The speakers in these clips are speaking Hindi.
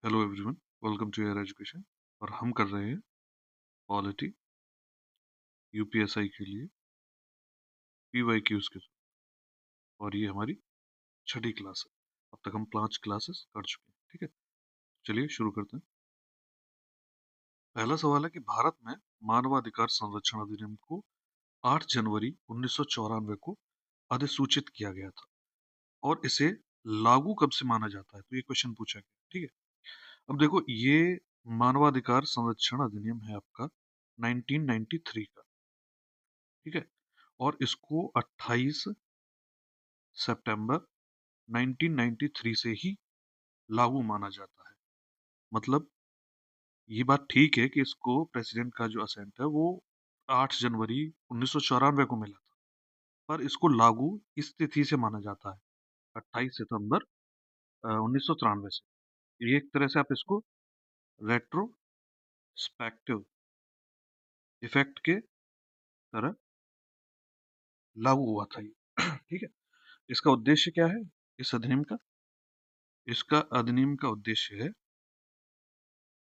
Hello everyone, welcome to your education. और हम कर रहे हैं पॉलिटी यूपीएसआई के लिए पीवाईक्यूज के साथ। और ये हमारी छठी क्लास है। अब तक हम 5 क्लासेस कर चुके हैं। ठीक है, चलिए शुरू करते हैं। पहला सवाल है कि भारत में मानवाधिकार संरक्षण अधिनियम को 8 जनवरी 1994 को अधिसूचित किया गया था और इसे लागू कब से माना जाता है, तो ये क्वेश्चन पूछा गया। ठीक है, अब देखो, ये मानवाधिकार संरक्षण अधिनियम है आपका 1993 का। ठीक है, और इसको 28 सितंबर 1993 से ही लागू माना जाता है। मतलब ये बात ठीक है कि इसको प्रेसिडेंट का जो असेंट है वो 8 जनवरी 1994 को मिला था, पर इसको लागू इस तिथि से माना जाता है, 28 सितंबर 1993 से। ये एक तरह से आप इसको रेट्रोस्पेक्टिव इफेक्ट के तरह लागू हुआ था ये। ठीक है, इसका उद्देश्य क्या है इस अधिनियम का? इसका अधिनियम का उद्देश्य है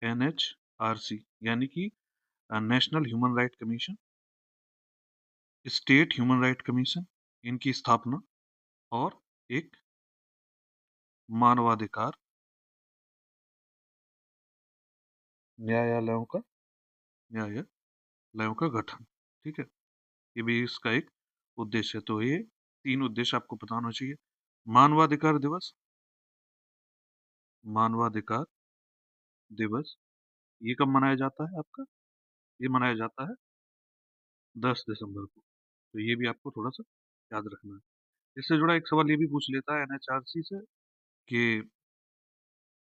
NHRC, यानी कि national human right commission, state human right commission, इनकी स्थापना और एक मानवाधिकार न्यायालयों का न्यायालयों का गठन। ठीक है, ये भी इसका एक उद्देश्य है। तो ये 3 उद्देश्य आपको पता होना चाहिए। मानवाधिकार दिवस, मानवाधिकार दिवस ये कब मनाया जाता है आपका? ये मनाया जाता है 10 दिसंबर को। तो ये भी आपको थोड़ा सा याद रखना है। इससे जुड़ा एक सवाल ये भी पूछ लेता है NHRC से कि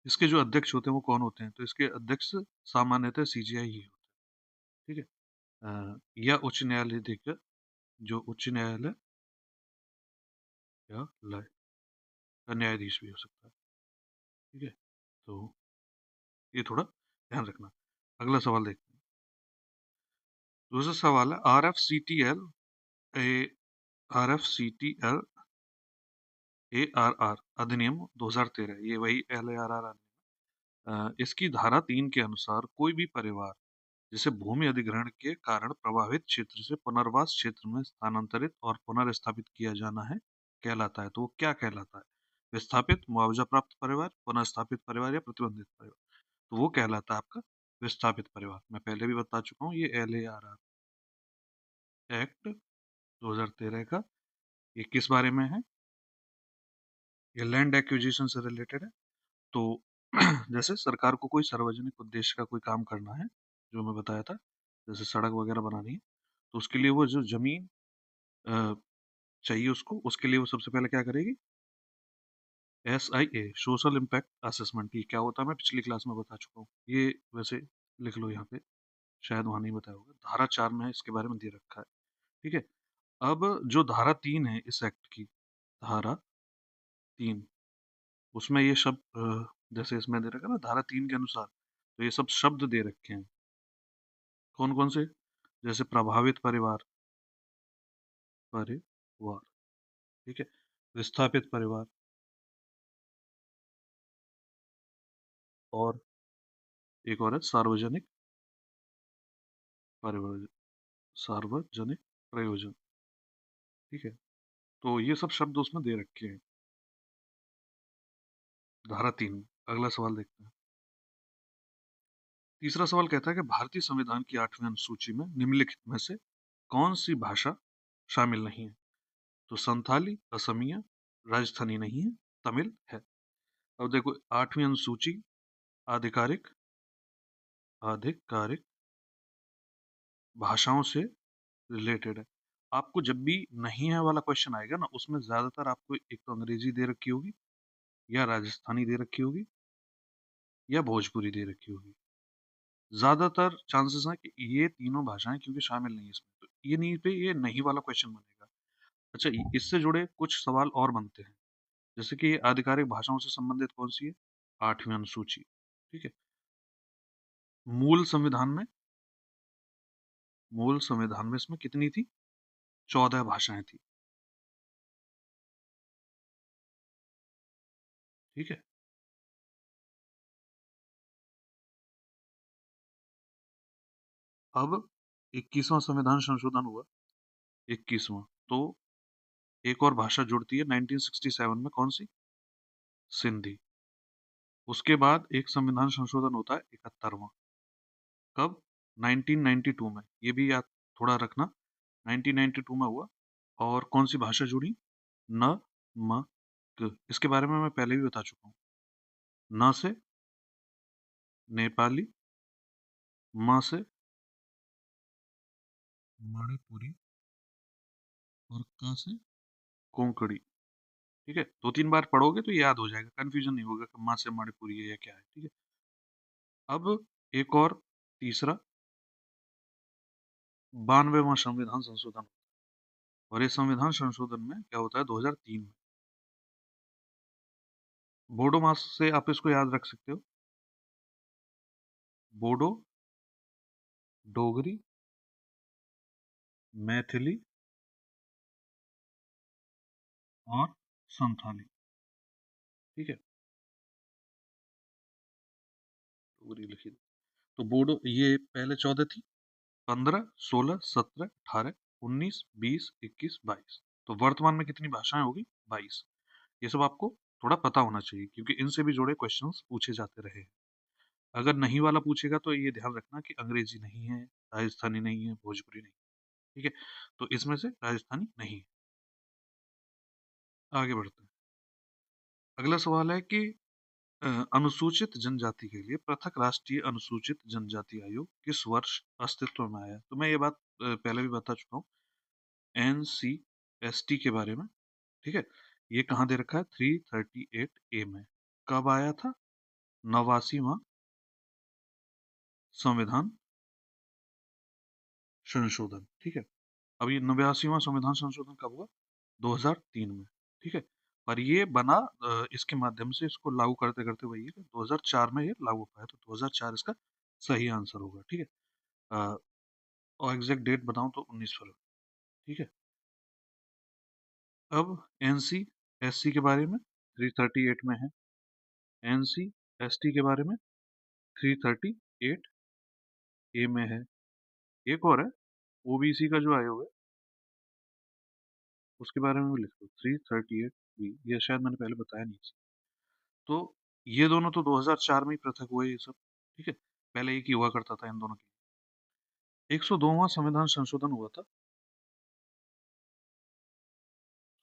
इसके जो अध्यक्ष होते हैं वो कौन होते हैं? तो इसके अध्यक्ष सामान्यतः CJI ही होते हैं। ठीक है, या उच्च न्यायालय देखकर, जो उच्च न्यायालय या लय का न्यायाधीश भी हो सकता है। ठीक है, तो ये थोड़ा ध्यान रखना। अगला सवाल देखते हैं। दूसरा सवाल है RFCTL ARR अधिनियम 2013। ये वही LARR। इसकी धारा 3 के अनुसार कोई भी परिवार जिसे भूमि अधिग्रहण के कारण प्रभावित क्षेत्र से पुनर्वास क्षेत्र में स्थानांतरित और पुनर्स्थापित किया जाना है कहलाता है। तो वो क्या कहलाता है? विस्थापित, मुआवजा प्राप्त परिवार, पुनर्स्थापित परिवार या प्रतिबंधित परिवार? तो वो कहलाता है आपका विस्थापित परिवार। मैं पहले भी बता चुका हूँ, ये LARR एक्ट 2013 का ये किस बारे में है? ये लैंड एक्विजिशन से रिलेटेड है। तो जैसे सरकार को कोई सार्वजनिक उद्देश्य का कोई काम करना है, जो मैं बताया था, जैसे सड़क वगैरह बनानी है, तो उसके लिए वो जो जमीन अ, चाहिए उसको, उसके लिए वो सबसे पहले क्या करेगी? SIA, social impact assessment. ये क्या होता है मैं पिछली क्लास में बता चुका हूँ। ये वैसे लिख लो यहाँ पे, शायद वहाँ नहीं बताया होगा, धारा 4 में इसके बारे में दे रखा है। ठीक है, अब जो धारा 3 है इस एक्ट की, धारा 3, उसमें ये शब्द जैसे इसमें दे रखा है ना धारा 3 के अनुसार, तो ये सब शब्द दे रखे हैं। कौन कौन से? जैसे प्रभावित परिवार, परिवार, ठीक है, विस्थापित परिवार, और एक और है सार्वजनिक परिवार, सार्वजनिक प्रयोजन। ठीक है, तो ये सब शब्द उसमें दे रखे हैं धारा 3 में। अगला सवाल देखते हैं। तीसरा सवाल कहता है कि भारतीय संविधान की 8वीं अनुसूची में निम्नलिखित में से कौन सी भाषा शामिल नहीं है? तो संथाली, असमिया, राजस्थानी नहीं है, तमिल है। अब देखो, 8वीं अनुसूची आधिकारिक आधिकारिक भाषाओं से रिलेटेड है। आपको जब भी नहीं है वाला क्वेश्चन आएगा ना, उसमें ज्यादातर आपको एक तो अंग्रेजी दे रखी होगी, या राजस्थानी दे रखी होगी, या भोजपुरी दे रखी होगी। ज्यादातर चांसेस हैं कि ये तीनों भाषाएं क्योंकि शामिल नहीं है इसमें, तो ये नहीं पे ये नहीं वाला क्वेश्चन बनेगा। अच्छा, इससे जुड़े कुछ सवाल और बनते हैं, जैसे कि आधिकारिक भाषाओं से संबंधित कौन सी है? 8वीं अनुसूची। ठीक है, मूल संविधान में मूल संविधान में इसमें कितनी थी? 14 भाषाएं थी। ठीक है, अब 21वां संविधान संशोधन हुआ, 21वां, तो एक और भाषा जुड़ती है 1967 में, कौन सी? सिंधी। उसके बाद एक संविधान संशोधन होता है 71वां, कब? 1992 में, ये भी याद थोड़ा रखना, 1992 में हुआ। और कौन सी भाषा जुड़ी? न, म, क। इसके बारे में मैं पहले भी बता चुका हूँ। न से नेपाली, म से मणिपुरी, और क से कोंकणी। ठीक है, दो तीन बार पढ़ोगे तो याद हो जाएगा, कंफ्यूजन नहीं होगा कि माँ से मणिपुरी है या क्या है। ठीक है, अब एक और तीसरा 92वां संविधान संशोधन, और इस संविधान संशोधन में क्या होता है 2003 में। बोडो मास से आप इसको याद रख सकते हो, बोडो, डोगरी, मैथिली और संथाली। ठीक है, डोगरी लिखी। तो बोडो ये पहले 14 थी, 15, 16, 17, 18, 19, 20, 21, 22। तो वर्तमान में कितनी भाषाएं होगी? 22। ये सब आपको थोड़ा पता होना चाहिए, क्योंकि इनसे भी जुड़े क्वेश्चंस पूछे जाते रहे हैं। अगर नहीं वाला पूछेगा तो ये ध्यान रखना कि अंग्रेजी नहीं है, राजस्थानी नहीं है, भोजपुरी नहीं। ठीक है, तो इसमें से राजस्थानी नहीं है। आगे बढ़ते हैं। अगला सवाल है कि अ, अनुसूचित जनजाति के लिए पृथक राष्ट्रीय अनुसूचित जनजाति आयोग किस वर्ष अस्तित्व में आया? तो मैं ये बात पहले भी बता चुका हूँ, NCST के बारे में। ठीक है, ये कहाँ दे रखा है? 338A में। कब आया था? 89वां संविधान संशोधन। ठीक है, अब ये 89वां संविधान संशोधन कब हुआ? 2003 में। ठीक है, पर ये बना इसके माध्यम से, इसको लागू करते करते वही है 2004 में ये लागू पाया, तो 2004 इसका सही आंसर होगा। ठीक है, अ, और एग्जैक्ट डेट बताऊं तो 19 फरवरी। ठीक है, अब NCSC के बारे में 338 में है, NCST के बारे में 338A में है। एक और है, OBC का जो आयोग है उसके बारे में भी लिख लो, 338B। ये शायद मैंने पहले बताया नहीं। तो ये दोनों तो 2004 में ही पृथक हुए ये सब। ठीक है, पहले एक ही हुआ करता था इन दोनों की। 102वां संविधान संशोधन हुआ था,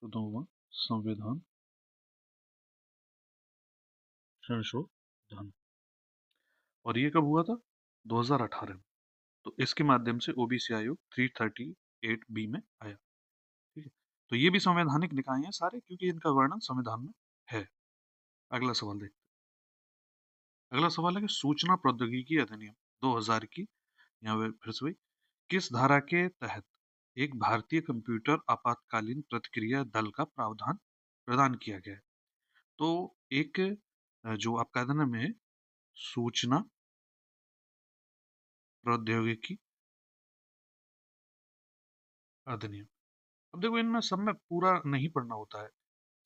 102वां संविधान संशोधन, और ये कब हुआ था? 2018 में। तो इसके माध्यम से OBC आयोग 338B में आया। ठीक है, तो ये भी संवैधानिक निकाय हैं सारे, क्योंकि इनका वर्णन संविधान में है। अगला सवाल देखते हैं। अगला सवाल है कि सूचना प्रौद्योगिकी अधिनियम 2000 की, यहाँ पे फिर से वही, किस धारा के तहत एक भारतीय कंप्यूटर आपातकालीन प्रतिक्रिया दल का प्रावधान प्रदान किया गया है? तो एक जो आपका अधिनियम है, सूचना प्रौद्योगिकी अधिनियम। अब देखो, इनमें सब में पूरा नहीं पढ़ना होता है,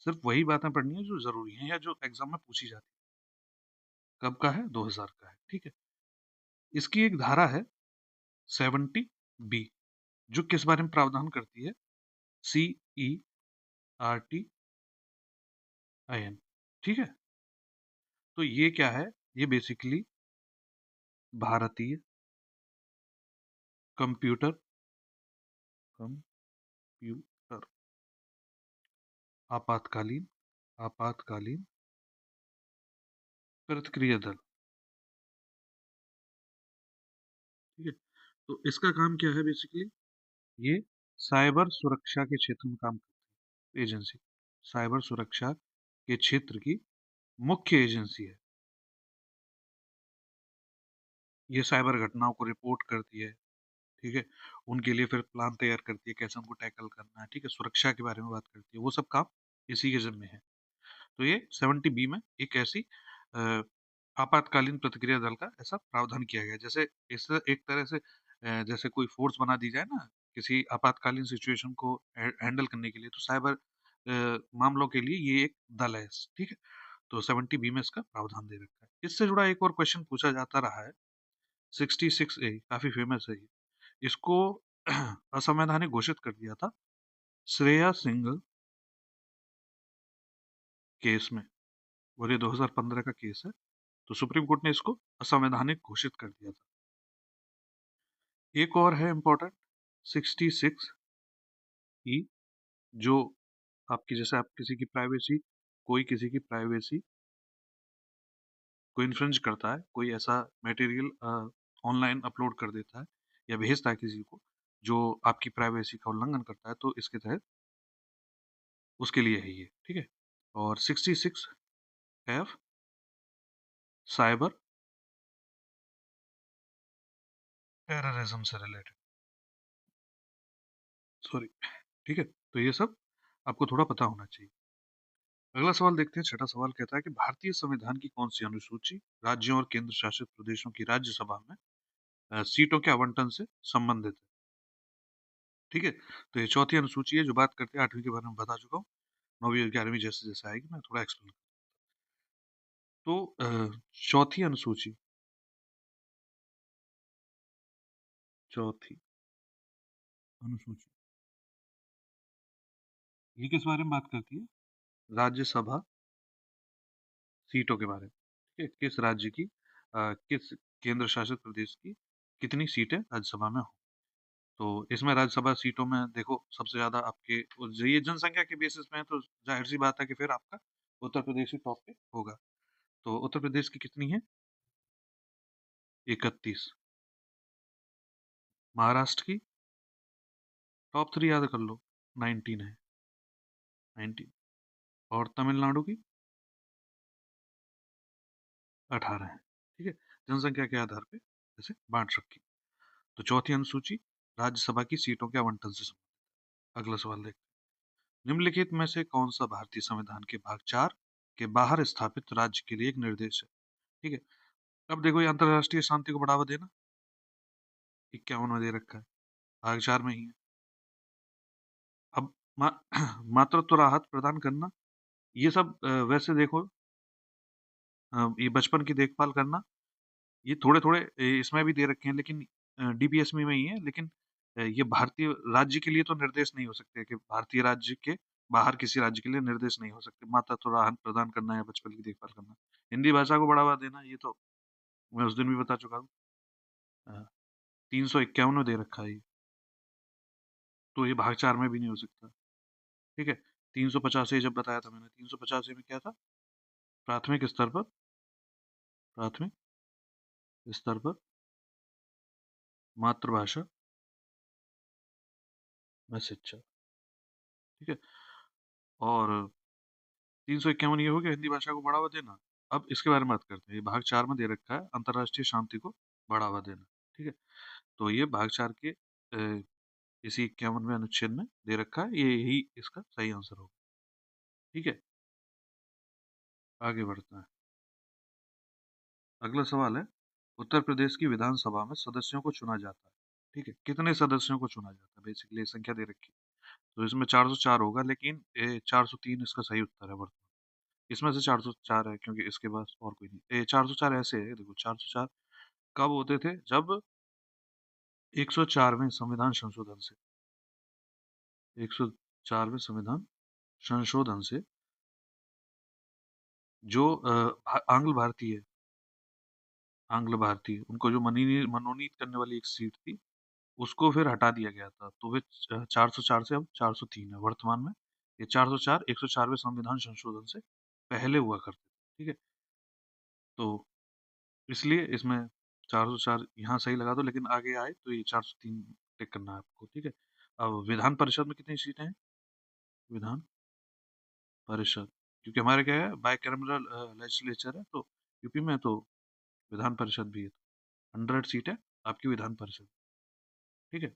सिर्फ वही बातें पढ़नी है जो जरूरी हैं या जो एग्जाम में पूछी जाती है। कब का है? 2000 का है। ठीक है, इसकी एक धारा है 70B, जो किस बारे में प्रावधान करती है? CERTIN। ठीक है, तो ये क्या है? ये बेसिकली भारतीय कंप्यूटर कंप्यूटर आपातकालीन आपातकालीन प्रतिक्रिया दल। ठीक है, तो इसका काम क्या है बेसिकली? ये साइबर सुरक्षा के क्षेत्र में काम करती है एजेंसी, साइबर सुरक्षा के क्षेत्र की मुख्य एजेंसी है। ये साइबर घटनाओं को रिपोर्ट करती है। ठीक है, उनके लिए फिर प्लान तैयार करती है, कैसे उनको टैकल करना है। ठीक है, सुरक्षा के बारे में बात करती है, वो सब काम इसी के जिम्मे है। तो ये 70B में एक ऐसी अ, आपातकालीन प्रतिक्रिया दल का ऐसा प्रावधान किया गया है। जैसे इस एक तरह से जैसे कोई फोर्स बना दी जाए ना किसी आपातकालीन सिचुएशन को हैंडल करने के लिए, तो साइबर मामलों के लिए ये एक दल है। ठीक है, तो 70B में इसका प्रावधान दे रखा है। इससे जुड़ा एक और क्वेश्चन पूछा जाता रहा है 66A काफी फेमस है ये। इसको असंवैधानिक घोषित कर दिया था श्रेया सिंघल केस में, और ये 2015 का केस है। तो सुप्रीम कोर्ट ने इसको असंवैधानिक घोषित कर दिया था। एक और है इम्पोर्टेंट 66E, जो आपकी, जैसे आप किसी की प्राइवेसी, कोई किसी की प्राइवेसी को इन्फ्रिंज करता है, कोई ऐसा मटेरियल ऑनलाइन अपलोड कर देता है या भेजता है किसी को जो आपकी प्राइवेसी का उल्लंघन करता है, तो इसके तहत उसके लिए है ये, ठीक है। और 66F साइबर टेररिज्म से रिलेटेड, सॉरी, ठीक है। तो ये सब आपको थोड़ा पता होना चाहिए। अगला सवाल देखते हैं। छठा सवाल कहता है कि भारतीय संविधान की कौन सी अनुसूची राज्यों और केंद्र शासित प्रदेशों की राज्यसभा में सीटों के आवंटन से संबंधित है, ठीक है। तो ये चौथी अनुसूची है, जो बात करते हैं 8वीं के बारे में बता चुका हूँ। 9वीं और 11वीं जैसे जैसे आएगी मैं थोड़ा एक्सप्लेन। तो चौथी अनुसूची, चौथी अनुसूची ये किस बारे में बात करती है? राज्यसभा सीटों के बारे में, ठीक है। किस राज्य की किस केंद्र शासित प्रदेश की कितनी सीटें राज्यसभा में हो। तो इसमें राज्यसभा सीटों में देखो, सबसे ज्यादा आपके ये जनसंख्या के बेसिस में है, तो जाहिर सी बात है कि फिर आपका उत्तर प्रदेश ही टॉप पे होगा। तो उत्तर प्रदेश की कितनी है? 31। महाराष्ट्र की टॉप 3 याद कर लो, 19 है, 19। और तमिलनाडु की 18 है, ठीक है। जनसंख्या के आधार पे जैसे बांट रखी। तो चौथी अनुसूची राज्यसभा की सीटों के आवंटन से संबंधित। अगला सवाल देखते हैं। निम्नलिखित में से कौन सा भारतीय संविधान के भाग 4 के बाहर स्थापित राज्य के लिए एक निर्देश है, ठीक है। अब देखो, ये अंतरराष्ट्रीय शांति को बढ़ावा देना 51 में दे रखा है, भाग 4 में ही है। अब मा, मातृत्व राहत प्रदान करना, ये सब वैसे देखो, ये बचपन की देखभाल करना, ये थोड़े थोड़े इसमें भी दे रखे हैं, लेकिन डीपीएस में ही है। लेकिन ये भारतीय राज्य के लिए तो निर्देश नहीं हो सकते, कि भारतीय राज्य के बाहर किसी राज्य के लिए निर्देश नहीं हो सकते। माता तो राहत प्रदान करना या बचपन की देखभाल करना, हिंदी भाषा को बढ़ावा देना, ये तो मैं उस दिन भी बता चुका हूँ। 351 में दे रखा है ये, तो ये भाग 4 में भी नहीं हो सकता, ठीक है। 350 जब बताया था मैंने, 350 में क्या था? प्राथमिक स्तर पर, प्राथमिक स्तर पर मातृभाषा में शिक्षा, ठीक है। और 351 ये हो गया हिंदी भाषा को बढ़ावा देना। अब इसके बारे में बात करते हैं। ये भाग 4 में दे रखा है अंतर्राष्ट्रीय शांति को बढ़ावा देना, ठीक है। तो ये भाग 4 के इसी 51वें अनुच्छेद में दे रखा है, ये यही इसका सही आंसर होगा, ठीक है। आगे बढ़ते हैं। अगला सवाल है, उत्तर प्रदेश की विधानसभा में सदस्यों को चुना जाता है, ठीक है। कितने सदस्यों को चुना जाता है? बेसिकली संख्या दे रखी है। तो इसमें 404 होगा, लेकिन 403 इसका सही उत्तर है वर्तमान। इसमें से 404 है, क्योंकि इसके पास और कोई नहीं। 404 ऐसे है, देखो 404 कब होते थे? जब 104वें संविधान संशोधन से, 104वें संविधान संशोधन से जो आंग्ल भारतीय, आंग्ल भारतीय उनको जो मनोनीत करने वाली एक सीट थी, उसको फिर हटा दिया गया था। तो वे 404 से अब 403 है वर्तमान में। ये 404 104वें संविधान संशोधन से पहले हुआ करते थे, ठीक है। तो इसलिए इसमें 404 यहाँ सही लगा दो, लेकिन आगे आए तो ये 403 टिक करना है आपको, ठीक है। अब विधान परिषद में कितनी सीटें हैं? विधान परिषद, क्योंकि हमारे क्या है, बाइकैमरल लेजिस्लेचर है, तो यूपी में तो विधान परिषद भी है। 100 सीट है आपकी विधान परिषद, ठीक है।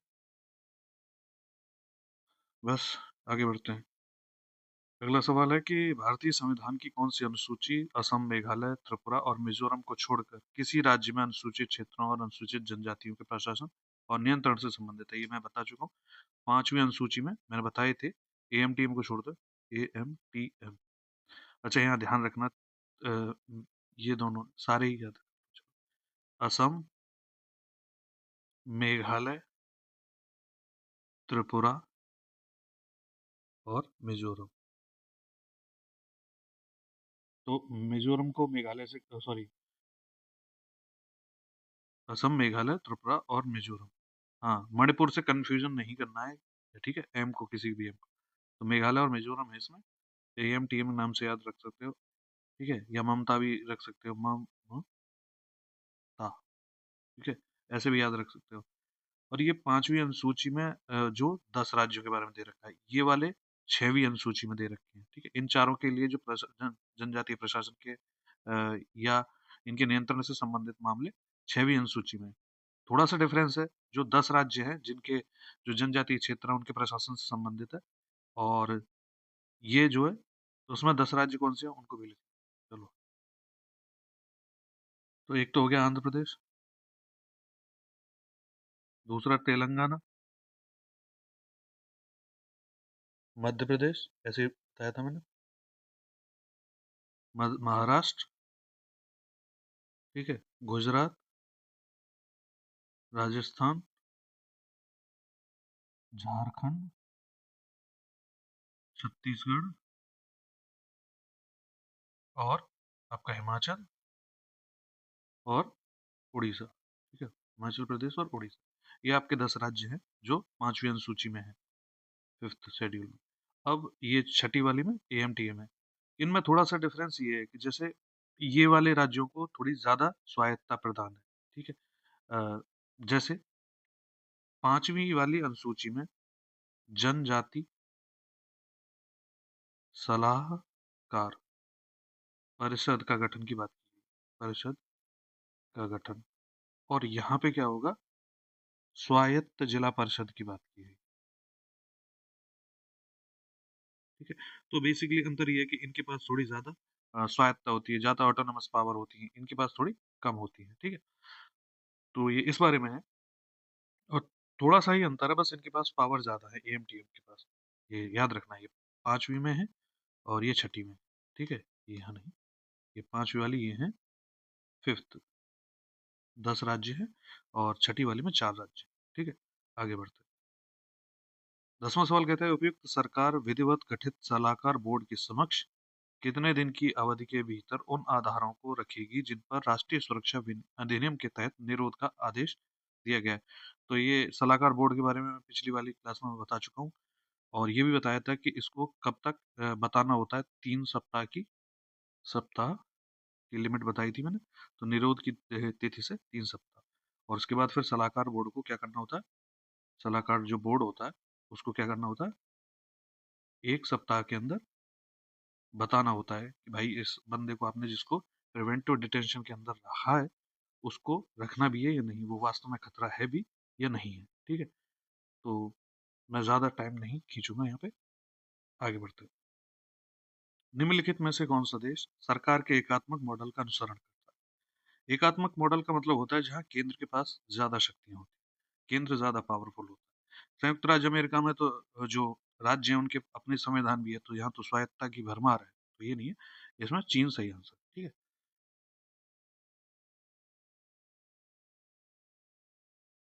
बस आगे बढ़ते हैं। अगला सवाल है कि भारतीय संविधान की कौन सी अनुसूची असम, मेघालय, त्रिपुरा और मिजोरम को छोड़कर किसी राज्य में अनुसूचित क्षेत्रों और अनुसूचित जनजातियों के प्रशासन और नियंत्रण से संबंधित है? ये मैं बता चुका हूँ। 5वीं अनुसूची में मैंने बताए थे, एएमटीएम को छोड़ दो, एएमटीएम। अच्छा, यहाँ ध्यान रखना, ये दोनों सारे ही याद, असम मेघालय, त्रिपुरा और मिजोरम। तो मिजोरम को मेघालय से, सॉरी, असम, मेघालय, त्रिपुरा और मिजोरम। हाँ, मणिपुर से कंफ्यूजन नहीं करना है, ठीक है, एम को, किसी भी एम को। तो मेघालय और मिजोरम है इसमें। एम टी एम नाम से याद रख सकते हो, ठीक है, या ममता भी रख सकते हो, ममता, ठीक है, ऐसे भी याद रख सकते हो। और ये पांचवी अनुसूची में जो 10 राज्यों के बारे में दे रखा है, ये वाले 6वीं अनुसूची में दे रखे हैं, ठीक है। इन चारों के लिए जो जनजातीय प्रशासन के या इनके नियंत्रण से संबंधित मामले 6वीं अनुसूची में। थोड़ा सा डिफरेंस है, जो 10 राज्य हैं जिनके जो जनजातीय क्षेत्र है उनके प्रशासन से संबंधित है, और ये जो है उसमें 10 राज्य कौन से हैं उनको भी लिखें। चलो, तो एक तो हो गया आंध्र प्रदेश, दूसरा तेलंगाना, मध्य प्रदेश, ऐसे ही बताया था मैंने, महाराष्ट्र, ठीक है, गुजरात, राजस्थान, झारखंड, छत्तीसगढ़ और आपका हिमाचल और उड़ीसा, ठीक है, हिमाचल प्रदेश और उड़ीसा। ये आपके 10 राज्य हैं जो पांचवी अनुसूची में है, फिफ्थ शेड्यूल में। अब ये छठी वाली में एएमटीएम है। इनमें थोड़ा सा डिफरेंस ये है कि जैसे ये वाले राज्यों को थोड़ी ज्यादा स्वायत्ता प्रदान है, ठीक है। जैसे पांचवी वाली अनुसूची में जनजाति सलाहकार परिषद का गठन की बात की है, परिषद का गठन। और यहाँ पे क्या होगा, स्वायत्त जिला परिषद की बात की है, ठीक है। तो बेसिकली अंतर ये है कि इनके पास थोड़ी ज्यादा स्वायत्ता होती है, ज्यादा ऑटोनमस पावर होती है, इनके पास थोड़ी कम होती है, ठीक है। तो ये इस बारे में है। और थोड़ा सा ही अंतर है, बस इनके पास पावर ज्यादा है एएमटीएम के पास, ये याद रखना। ये पांचवी में है और ये छठी में, ठीक है। ये यहाँ नहीं, ये पांचवी वाली ये है फिफ्थ, 10 राज्य है, और छठी वाली में 4 राज्य, ठीक है। आगे बढ़ते हैं। 10वां सवाल कहता है, उपयुक्त सरकार विधिवत गठित सलाहकार बोर्ड के समक्ष कितने दिन की अवधि के भीतर उन आधारों को रखेगी जिन पर राष्ट्रीय सुरक्षा अधिनियम के तहत निरोध का आदेश दिया गया है। तो ये सलाहकार बोर्ड के बारे में मैं पिछली वाली क्लास में बता चुका हूँ, और ये भी बताया था कि इसको कब तक बताना होता है, 3 सप्ताह की, सप्ताह की लिमिट बताई थी मैंने। तो निरोध की तिथि से 3 सप्ताह। और उसके बाद फिर सलाहकार बोर्ड को क्या करना होता है, सलाहकार जो बोर्ड होता है उसको क्या करना होता है, 1 सप्ताह के अंदर बताना होता है कि भाई इस बंदे को आपने, जिसको प्रिवेंटिव डिटेंशन के अंदर रखा है, उसको रखना भी है या नहीं, वो वास्तव में खतरा है भी या नहीं है, ठीक है। तो मैं ज्यादा टाइम नहीं खींचूंगा यहाँ पे, आगे बढ़ते हैं। निम्नलिखित में से कौन सा देश सरकार के एकात्मक मॉडल का अनुसरण करता है? एकात्मक मॉडल का मतलब होता है जहाँ केंद्र के पास ज्यादा शक्तियां होती हैं, केंद्र ज्यादा पावरफुल होता है। संयुक्त राज्य अमेरिका में तो जो राज्य हैं उनके अपने संविधान भी है, तो यहाँ तो स्वायत्ता की भरमार है, तो ये नहीं है। इसमें चीन सही आंसर, ठीक है।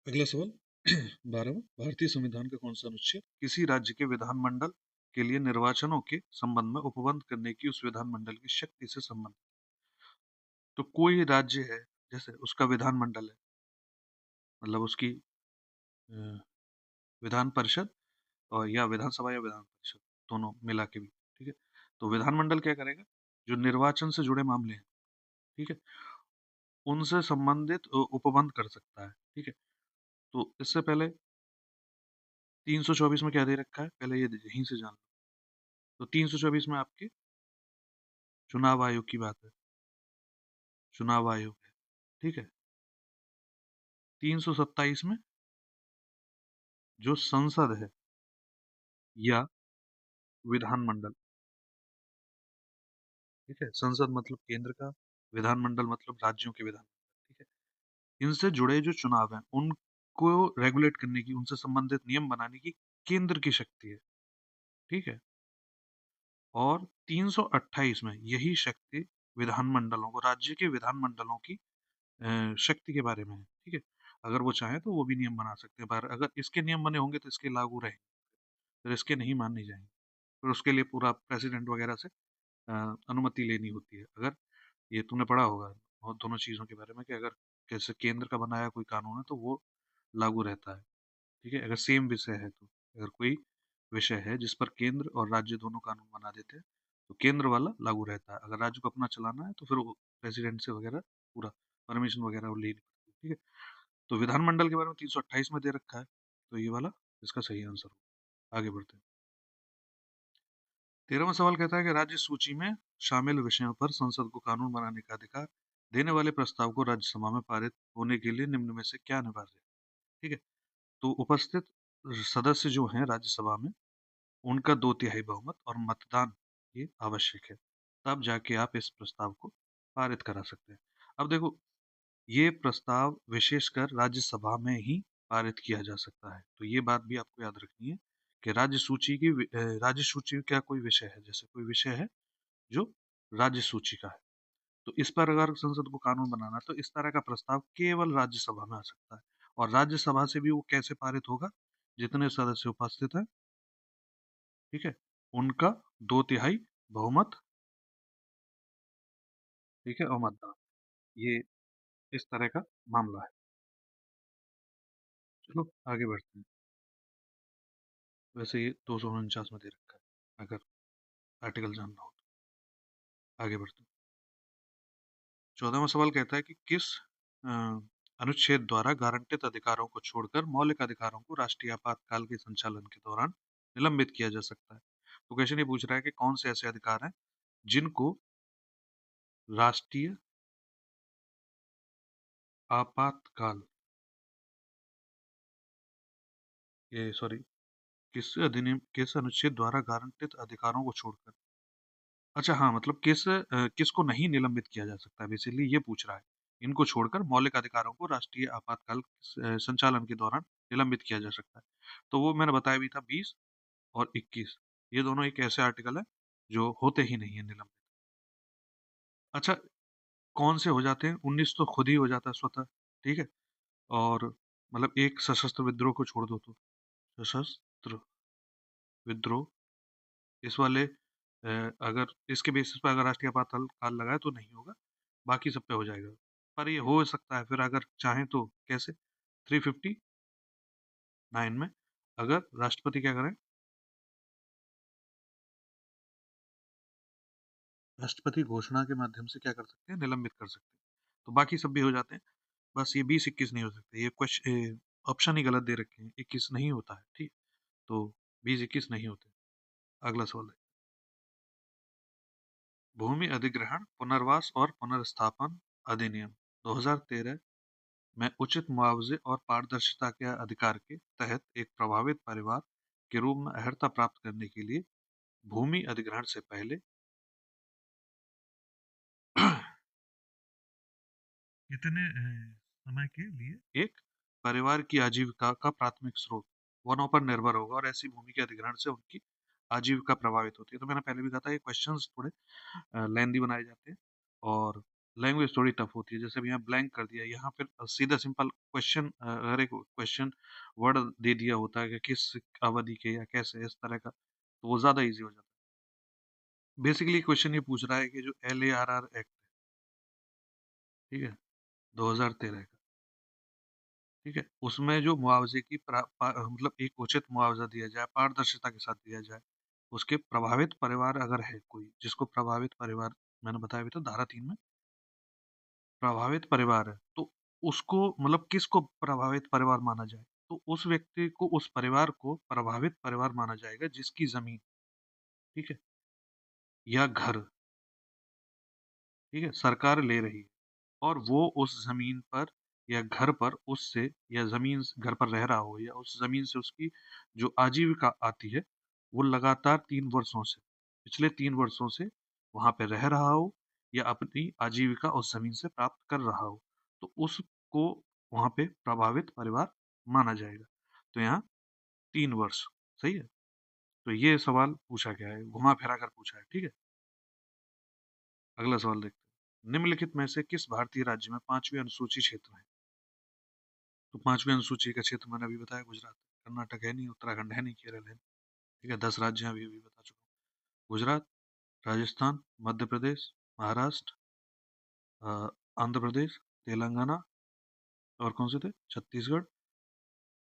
अगला सवाल 12वां, भारतीय संविधान का कौन सा अनुच्छेद किसी राज्य के विधानमंडल के लिए निर्वाचनों के संबंध में उपबंध करने की उस विधानमंडल की शक्ति से संबंधित? तो कोई राज्य है, जैसे उसका विधानमंडल है, मतलब उसकी अ, विधान परिषद, और या विधानसभा या विधान परिषद, दोनों मिला के भी, ठीक है। तो विधानमंडल क्या करेगा, जो निर्वाचन से जुड़े मामले हैं, ठीक है, उनसे संबंधित उपबंध कर सकता है, ठीक है। तो इससे पहले 324 में क्या दे रखा है, पहले ये यहीं से जान लो। तो 324 में आपके चुनाव आयोग की बात है, चुनाव आयोग है, ठीक है। 327 में जो संसद है या विधानमंडल, ठीक है, संसद मतलब केंद्र का, विधानमंडल मतलब राज्यों के विधानमंडल, ठीक है। इनसे जुड़े जो चुनाव हैं उनको रेगुलेट करने की, उनसे संबंधित नियम बनाने की केंद्र की शक्ति है, ठीक है। और 328 में यही शक्ति विधानमंडलों को, राज्य के विधानमंडलों की शक्ति के बारे में है, ठीक है। अगर वो चाहें तो वो भी नियम बना सकते हैं, पर अगर इसके नियम बने होंगे तो इसके लागू रहेंगे, फिर इसके नहीं मानने जाएंगे। फिर उसके लिए पूरा प्रेसिडेंट वगैरह से अ, अनुमति लेनी होती है। अगर ये तूने पढ़ा होगा और दोनों चीज़ों के बारे में कि अगर कैसे केंद्र का बनाया कोई कानून है तो वो लागू रहता है। ठीक है, अगर सेम विषय है तो, अगर कोई विषय है जिस पर केंद्र और राज्य दोनों कानून बना देते हैं तो केंद्र वाला लागू रहता है, अगर राज्य को अपना चलाना है तो फिर वो प्रेसिडेंट से वगैरह पूरा परमिशन वगैरह वो लेनी पड़ती है। ठीक है, तो विधानमंडल के बारे में 328 में दे रखा है, तो ये वाला इसका सही आंसर होगा। आगे बढ़ते हैं। 13वां सवाल कहता है कि राज्य सूची में शामिल विषयों पर संसद को कानून बनाने का अधिकार देने वाले प्रस्ताव को राज्यसभा में पारित होने के लिए निम्न में से क्या अनिवार्य है। ठीक है, तो उपस्थित सदस्य जो हैं राज्यसभा में, उनका 2/3 बहुमत और मतदान ये आवश्यक है, तब जाके आप इस प्रस्ताव को पारित करा सकते हैं। अब देखो, ये प्रस्ताव विशेषकर राज्यसभा में ही पारित किया जा सकता है, तो ये बात भी आपको याद रखनी है कि राज्य सूची का कोई विषय है, जैसे कोई विषय है जो राज्य सूची का है, तो इस पर अगर संसद को कानून बनाना है, तो इस तरह का प्रस्ताव केवल राज्यसभा में आ सकता है। और राज्यसभा से भी वो कैसे पारित होगा, जितने सदस्य उपस्थित हैं, ठीक है, उनका 2/3 बहुमत, ठीक है, और मतदान, ये इस तरह का मामला है। चलो आगे बढ़ते हैं। वैसे ये 249 में दे रखा है, अगर आर्टिकल जानना हो तो। आगे बढ़ते हैं। 14वां सवाल कहता है कि किस अ, अनुच्छेद द्वारा गारंटित अधिकारों को छोड़कर मौलिक अधिकारों को राष्ट्रीय आपातकाल के संचालन के दौरान निलंबित किया जा सकता है। तो क्वेश्चन ये पूछ रहा है कि कौन से ऐसे अधिकार हैं जिनको राष्ट्रीय आपातकाल, ये सॉरी, किस अनुच्छेद द्वारा गारंटित अधिकारों को छोड़कर, अच्छा हाँ, मतलब किसको नहीं निलंबित किया जा सकता है, बेसिकली ये पूछ रहा है। इनको छोड़कर मौलिक अधिकारों को राष्ट्रीय आपातकाल संचालन के दौरान निलंबित किया जा सकता है। तो वो मैंने बताया भी था, 20 और 21, ये दोनों एक ऐसे आर्टिकल है जो होते ही नहीं है निलंबित। अच्छा, कौन से हो जाते हैं? 19 तो खुद ही हो जाता है स्वतः, ठीक है। और मतलब एक सशस्त्र विद्रोह को छोड़ दो तो, सशस्त्र विद्रोह, इस वाले अगर इसके बेसिस पर अगर राष्ट्रीय आपातकाल काल लगाए तो नहीं होगा, बाकी सब पे हो जाएगा। पर ये हो सकता है फिर अगर चाहें तो, कैसे? 359 में अगर राष्ट्रपति क्या करें, राष्ट्रपति घोषणा के माध्यम से क्या कर सकते हैं, निलंबित कर सकते हैं, तो बाकी सब भी हो जाते हैं। बस ये 20-21 नहीं हो सकते, ये क्वेश्चन ऑप्शन ही गलत दे रखे हैं, 21 नहीं होता है, ठीक। तो 20-21 नहीं होते। अगला सवाल है, भूमि अधिग्रहण, पुनर्वास और पुनर्स्थापन अधिनियम 2013 में उचित मुआवजे और पारदर्शिता के अधिकार के तहत एक प्रभावित परिवार के रूप में अर्हता प्राप्त करने के लिए भूमि अधिग्रहण से पहले कितने समय के लिए एक परिवार की आजीविका का प्राथमिक स्रोत वनों पर निर्भर होगा, और ऐसी भूमि के अधिग्रहण से उनकी आजीविका प्रभावित होती है। तो मैंने पहले भी कहा था, ये क्वेश्चंस थोड़े लेंदी बनाए जाते हैं और लैंग्वेज थोड़ी टफ होती है। जैसे भी यहाँ ब्लैंक कर दिया, यहाँ फिर सीधा सिंपल क्वेश्चन, अगर एक क्वेश्चन वर्ड दे दिया होता है कि किस अवधि के या कैसे, इस तरह का, तो वो ज्यादा इजी हो जाता है। बेसिकली क्वेश्चन ये पूछ रहा है कि जो LARR एक्ट, ठीक है, 2013 का, ठीक है, उसमें जो मुआवजे की मतलब एक उचित मुआवजा दिया जाए, पारदर्शिता के साथ दिया जाए, उसके प्रभावित परिवार अगर है कोई, जिसको प्रभावित परिवार, मैंने बताया भी था धारा 3 में, प्रभावित परिवार है, तो उसको मतलब किसको प्रभावित परिवार माना जाए, तो उस व्यक्ति को, उस परिवार को प्रभावित परिवार माना जाएगा जिसकी जमीन, ठीक है, या घर, ठीक है, सरकार ले रही है, और वो उस जमीन पर या घर पर उससे, या जमीन घर पर रह रहा हो, या उस जमीन से उसकी जो आजीविका आती है, वो लगातार 3 वर्षों से, पिछले 3 वर्षों से वहां पे रह रहा हो, या अपनी आजीविका उस जमीन से प्राप्त कर रहा हो, तो उसको वहां पे प्रभावित परिवार माना जाएगा। तो यहाँ 3 वर्ष, सही है। तो ये सवाल पूछा गया है, घुमा फिरा कर पूछा है, ठीक है। अगला सवाल देखते हैं, निम्नलिखित में से किस भारतीय राज्य में 5वीं अनुसूची क्षेत्र है? तो 5वीं अनुसूची का क्षेत्र मैंने अभी बताया, गुजरात, कर्नाटक है नहीं, उत्तराखंड है नहीं, केरल है, ठीक है। 10 राज्य हैं, अभी बता चुका हूँ। गुजरात, राजस्थान, मध्य प्रदेश, महाराष्ट्र, अ, आंध्र प्रदेश, तेलंगाना, और कौन से थे, छत्तीसगढ़,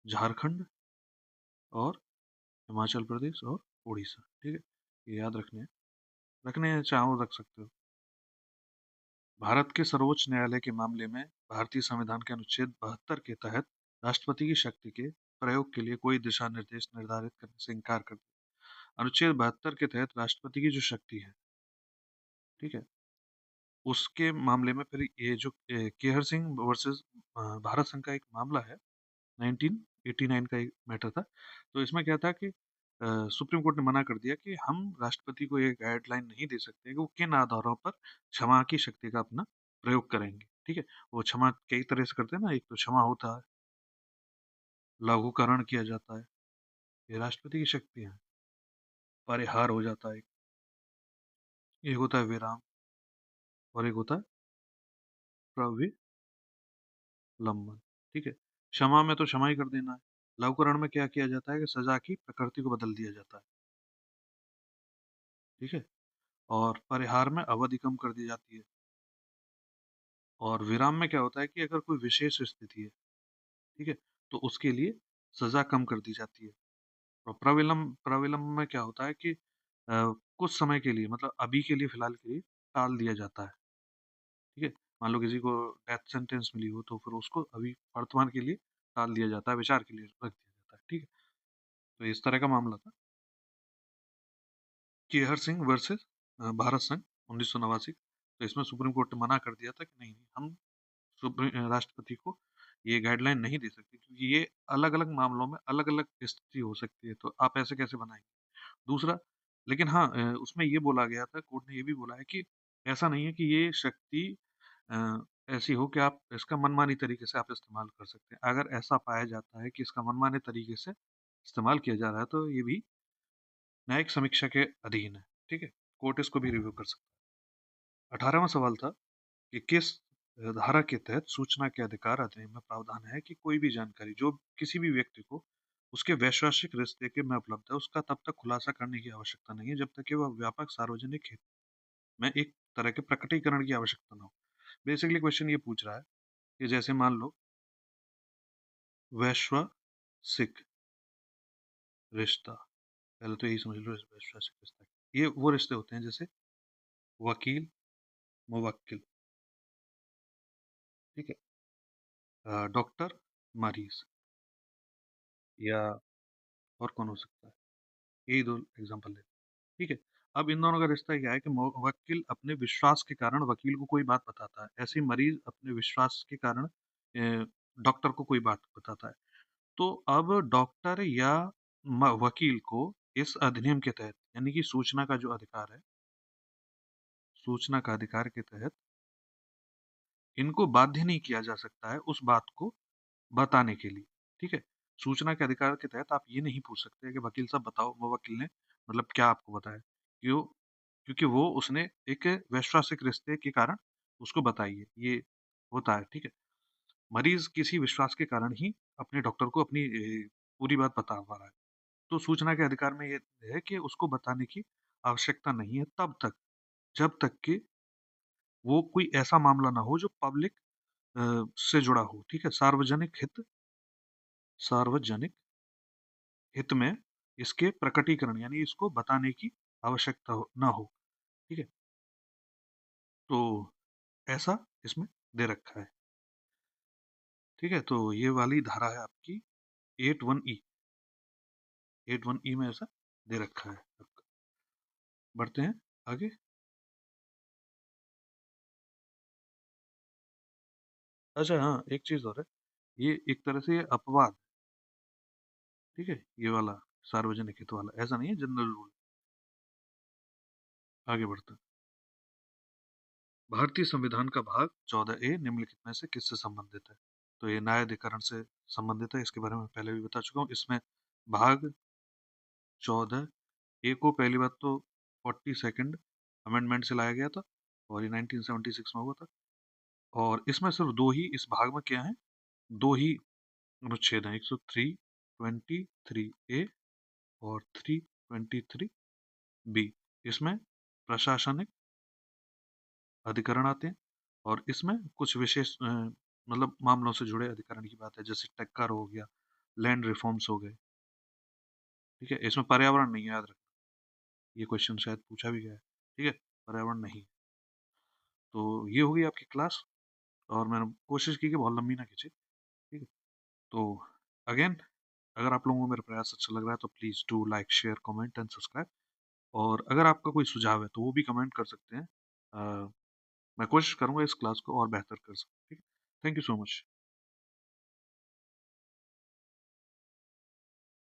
झारखंड, और हिमाचल प्रदेश, और उड़ीसा, ठीक है। ये याद रखने हैं, चाहो रख सकते हो। भारत के सर्वोच्च न्यायालय के मामले में भारतीय संविधान के अनुच्छेद 72 के तहत राष्ट्रपति की शक्ति के प्रयोग के लिए कोई दिशा निर्देश निर्धारित करने से इनकार कर दिया। अनुच्छेद 72 के तहत राष्ट्रपति की जो शक्ति है, ठीक है, उसके मामले में फिर ये जो केहर सिंह वर्सेस भारत संघ का एक मामला है, 1989 का एक मैटर था। तो इसमें क्या था कि सुप्रीम कोर्ट ने मना कर दिया कि हम राष्ट्रपति को ये गाइडलाइन नहीं दे सकते कि वो किन आधारों पर क्षमा की शक्ति का अपना प्रयोग करेंगे, ठीक है। वो क्षमा कई तरह से करते हैं ना, एक तो क्षमा होता है, लघुकरण किया जाता है, ये राष्ट्रपति की शक्ति है, परिहार हो जाता है, एक होता है विराम, और एक होता है प्रविलंबन, ठीक है। क्षमा में तो क्षमा ही कर देना है। लघुकरण में क्या किया जाता है कि सजा की प्रकृति को बदल दिया जाता है, ठीक है। और परिहार में अवधि कम कर दी जाती है। और विराम में क्या होता है कि अगर कोई विशेष स्थिति है, ठीक है, तो उसके लिए सजा कम कर दी जाती है। और प्रविलंब में क्या होता है कि कुछ समय के लिए, मतलब अभी के लिए, फिलहाल के लिए टाल दिया जाता है, ठीक है। मान लो किसी को डेथ सेंटेंस मिली हो, तो फिर उसको अभी वर्तमान के लिए टाल दिया जाता है, विचार के लिए रख दिया जाता है, ठीक है। तो इस तरह का मामला था केहर सिंह वर्सेस भारत संघ, 1989। तो इसमें सुप्रीम कोर्ट ने मना कर दिया था कि नहीं, हम राष्ट्रपति को ये गाइडलाइन नहीं दे सकते, क्योंकि ये अलग अलग मामलों में अलग अलग स्थिति हो सकती है, तो आप ऐसे कैसे बनाएंगे। दूसरा, लेकिन हाँ, उसमें ये बोला गया था, कोर्ट ने ये भी बोला है कि ऐसा नहीं है कि ये शक्ति अ, ऐसी हो कि आप इसका मनमानी तरीके से आप इस्तेमाल कर सकते हैं। अगर ऐसा पाया जाता है कि इसका मनमाने तरीके से इस्तेमाल किया जा रहा है, तो ये भी न्यायिक समीक्षा के अधीन है, ठीक है। कोर्ट इसको भी रिव्यू कर सकता है। 18वां सवाल था कि किस धारा के तहत सूचना के अधिकार अधिनियम में प्रावधान है कि कोई भी जानकारी जो किसी भी व्यक्ति को उसके वैश्विक रिश्ते के में उपलब्ध है, उसका तब तक खुलासा करने की आवश्यकता नहीं है जब तक कि वह व्यापक सार्वजनिक हित में एक तरह के प्रकटीकरण की आवश्यकता न हो। बेसिकली क्वेश्चन ये पूछ रहा है कि जैसे मान लो वैश्विक रिश्ता, पहले तो यही समझ लो, वैश्विक रिश्ता ये वो रिश्ते होते हैं जैसे वकील मुवक्किल, ठीक है, डॉक्टर मरीज, या और कौन हो सकता है, यही दो एग्जांपल है, ठीक है। अब इन दोनों का रिश्ता क्या है कि मुवक्किल अपने विश्वास के कारण वकील को कोई बात बताता है, ऐसे ही मरीज अपने विश्वास के कारण डॉक्टर को कोई बात बताता है। तो अब डॉक्टर या वकील को इस अधिनियम के तहत, यानी कि सूचना का जो अधिकार है, सूचना का अधिकार के तहत इनको बाध्य नहीं किया जा सकता है उस बात को बताने के लिए, ठीक है। सूचना के अधिकार के तहत आप ये नहीं पूछ सकते कि वकील साहब बताओ, वो वकील ने मतलब क्या आपको बताया, क्यों, क्योंकि वो उसने एक वैश्वासिक रिश्ते के कारण उसको बताई है, ये होता है, ठीक है। मरीज किसी विश्वास के कारण ही अपने डॉक्टर को अपनी पूरी बात बता पा रहा है। तो सूचना के अधिकार में ये है कि उसको बताने की आवश्यकता नहीं है तब तक, जब तक कि वो कोई ऐसा मामला ना हो जो पब्लिक से जुड़ा हो, ठीक है। सार्वजनिक हित में इसके प्रकटीकरण, यानी इसको बताने की आवश्यकता ना हो, ठीक है। तो ऐसा इसमें दे रखा है, ठीक है। तो ये वाली धारा है आपकी 81E, 81E में ऐसा दे रखा है आपका। बढ़ते हैं आगे। अच्छा हाँ, एक चीज और है, ये एक तरह से ये अपवाद, ठीक है, ये वाला सार्वजनिक हित वाला, ऐसा नहीं है जनरल रूल। आगे बढ़ते हैं। भारतीय संविधान का भाग 14A निम्नलिखित में से किससे संबंधित है। तो ये न्यायाधिकरण से संबंधित है, इसके बारे में पहले भी बता चुका हूँ। इसमें भाग 14A को पहली बात तो 42nd अमेंडमेंट से लाया गया था, और ये 1976 में हुआ था। और इसमें सिर्फ दो ही इस भाग में क्या है, दो ही अनुच्छेद हैं 123 और 323 इसमें प्रशासनिक अधिकरण आते हैं और इसमें कुछ विशेष मतलब मामलों से जुड़े अधिकरण की बात है, जैसे टैक्स कर हो गया, लैंड रिफॉर्म्स हो गए। ठीक है, इसमें पर्यावरण नहीं है, याद रखना, ये क्वेश्चन शायद पूछा भी गया है। ठीक है, पर्यावरण नहीं है। तो ये होगी आपकी क्लास, और मैंने कोशिश की कि बहुत लंबी ना खींचे। ठीक है, तो अगेन, अगर आप लोगों को मेरा प्रयास अच्छा लग रहा है तो please do like, share, comment and subscribe. और अगर आपका कोई सुझाव है तो वो भी कमेंट कर सकते हैं। मैं कोशिश करूंगा इस क्लास को और बेहतर कर सकूं। ठीक है, थैंक यू सो मच।